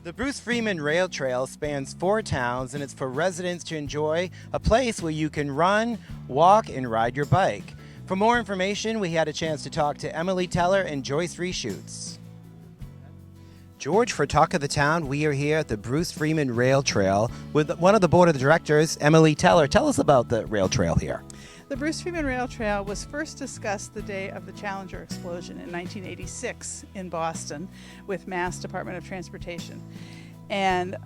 The Bruce Freeman Rail Trail spans 4 towns and it's for residents to enjoy a place where you can run, walk, and ride your bike. For more information, we had a chance to talk to Emily Teller and Joyce Reshoots. George, for Talk of the Town, we are here at the Bruce Freeman Rail Trail with one of the board of directors, Emily Teller. Tell us about the rail trail here. The Bruce Freeman Rail Trail was first discussed the day of the Challenger explosion in 1986 in Boston with Mass Department of Transportation. And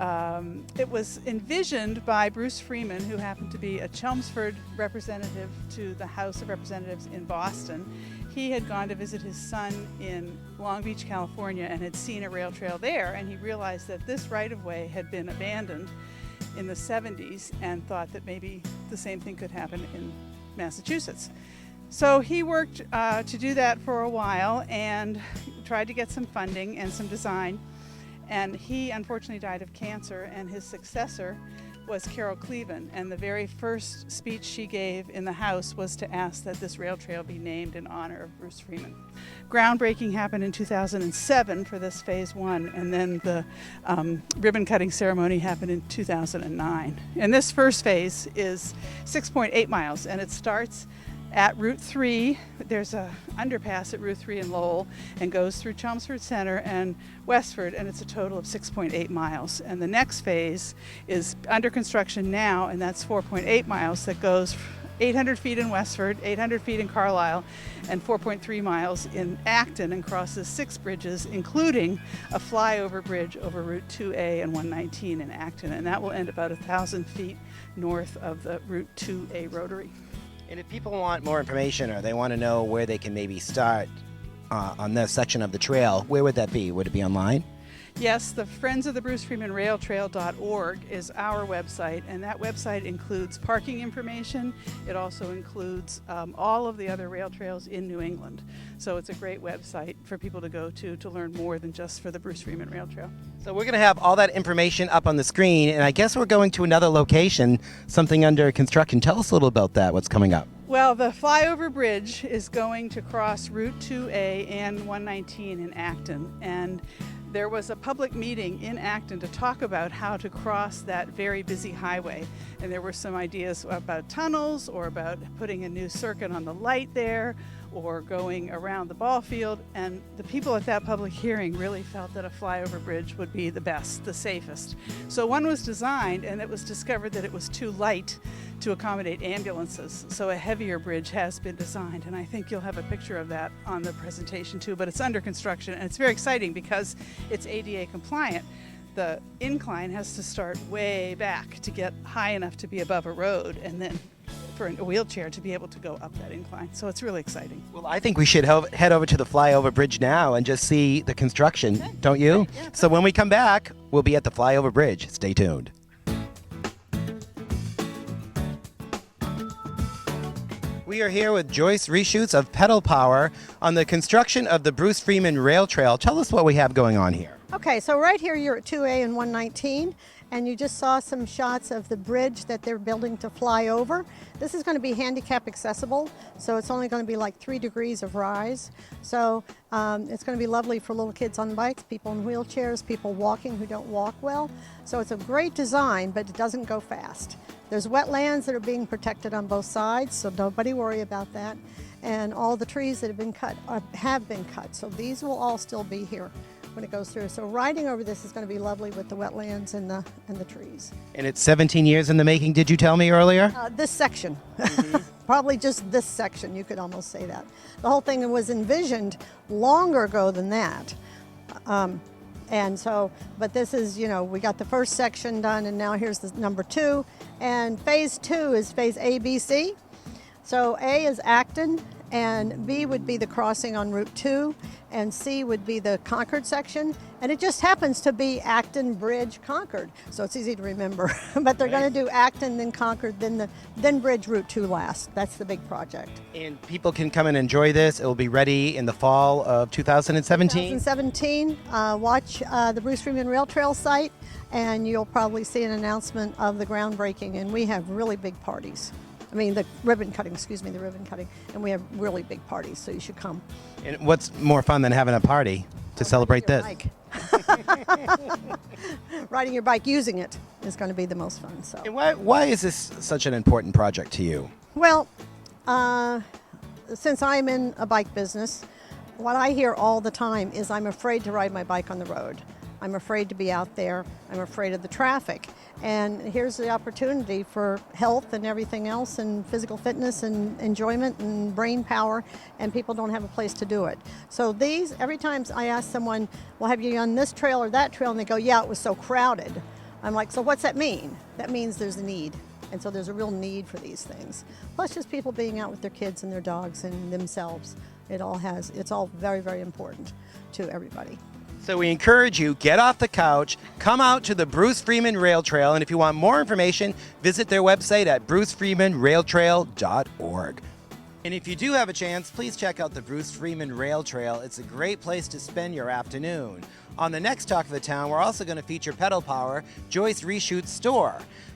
it was envisioned by Bruce Freeman, who happened to be a Chelmsford representative to the House of Representatives in Boston. He had gone to visit his son in Long Beach, California, and had seen a rail trail there, and he realized that this right-of-way had been abandoned in the 70s and thought that maybe the same thing could happen in Massachusetts. So he worked to do that for a while and tried to get some funding and some design. And he unfortunately died of cancer, and his successor was Carol Cleveland. And the very first speech she gave in the House was to ask that this rail trail be named in honor of Bruce Freeman. Groundbreaking happened in 2007 for this phase 1, and then the ribbon cutting ceremony happened in 2009. And this first phase is 6.8 miles, and it starts at Route 3. There's a underpass at Route 3 in Lowell and goes through Chelmsford Center and Westford, and it's a total of 6.8 miles. And the next phase is under construction now, and that's 4.8 miles that goes 800 feet in Westford, 800 feet in Carlisle, and 4.3 miles in Acton, and crosses 6 bridges, including a flyover bridge over Route 2A and 119 in Acton, and that will end about 1,000 feet north of the Route 2A rotary. And if people want more information or they want to know where they can maybe start on this section of the trail, where would that be? Would it be online? Yes, the Friends of the Bruce Freeman Rail Trail.org is our website, and that website includes parking information. It also includes all of the other rail trails in New England. So it's a great website for people to go to learn more than just for the Bruce Freeman Rail Trail. So we're going to have all that information up on the screen, and I guess we're going to another location, something under construction. Tell us a little about that, what's coming up. Well, the flyover bridge is going to cross Route 2A and 119 in Acton, and there was a public meeting in Acton to talk about how to cross that very busy highway. And there were some ideas about tunnels, or about putting a new circuit on the light there, or going around the ball field. And the people at that public hearing really felt that a flyover bridge would be the best, the safest. So one was designed, and it was discovered that it was too light to accommodate ambulances. So a heavier bridge has been designed, and I think you'll have a picture of that on the presentation too, but it's under construction, and it's very exciting because it's ADA compliant. The incline has to start way back to get high enough to be above a road, and then for a wheelchair to be able to go up that incline. So it's really exciting. Well, I think we should head over to the flyover bridge now and just see the construction, Okay. don't you? Okay, yeah. So when we come back, we'll be at the flyover bridge. Stay tuned. We are here with Joyce Reshoots of Pedal Power on the construction of the Bruce Freeman Rail Trail. Tell us what we have going on here. Okay, so right here you're at 2A and 119, and you just saw some shots of the bridge that they're building to fly over. This is going to be handicap accessible, so it's only going to be like 3 degrees of rise. So it's going to be lovely for little kids on bikes, people in wheelchairs, people walking who don't walk well. So it's a great design, but it doesn't go fast. There's wetlands that are being protected on both sides, so nobody worry about that. And all the trees that have been cut have been cut, so these will all still be here when it goes through. So riding over this is going to be lovely with the wetlands and the trees. And it's 17 years in the making, did you tell me earlier? This section, probably just this section, you could almost say that. The whole thing was envisioned longer ago than that. And so, but this is, you know, we got the first section done, and now here's the number 2. And phase 2 is phase A, B, C. So A is Acton, and B would be the crossing on Route 2, and C would be the Concord section. And it just happens to be Acton Bridge Concord, so it's easy to remember. But they're going to do Acton, then Concord, then Bridge Route 2 last. That's the big project. And people can come and enjoy this. It will be ready in the fall of 2017. 2017, watch the Bruce Freeman Rail Trail site, and you'll probably see an announcement of the groundbreaking. And we have really big parties. I mean, the ribbon cutting, and we have really big parties, so you should come. And what's more fun than having a party to celebrate this? Mike. Riding your bike, using it, is going to be the most fun. So, And why is this such an important project to you? well, since I'm in a bike business, what I hear all the time is I'm afraid to ride my bike on the road. I'm afraid to be out there. I'm afraid of the traffic. And here's the opportunity for health and everything else, and physical fitness and enjoyment and brain power, and people don't have a place to do it. So these, every time I ask someone, well, have you done this trail or that trail? And they go, yeah, it was so crowded. I'm like, so what's that mean? That means there's a need. And so there's a real need for these things. Plus just people being out with their kids and their dogs and themselves. It's all very, very important to everybody. So we encourage you, get off the couch, come out to the Bruce Freeman Rail Trail, and if you want more information, visit their website at brucefreemanrailtrail.org. And if you do have a chance, please check out the Bruce Freeman Rail Trail. It's a great place to spend your afternoon. On the next Talk of the Town, we're also going to feature Pedal Power, Joyce Reshoot's store.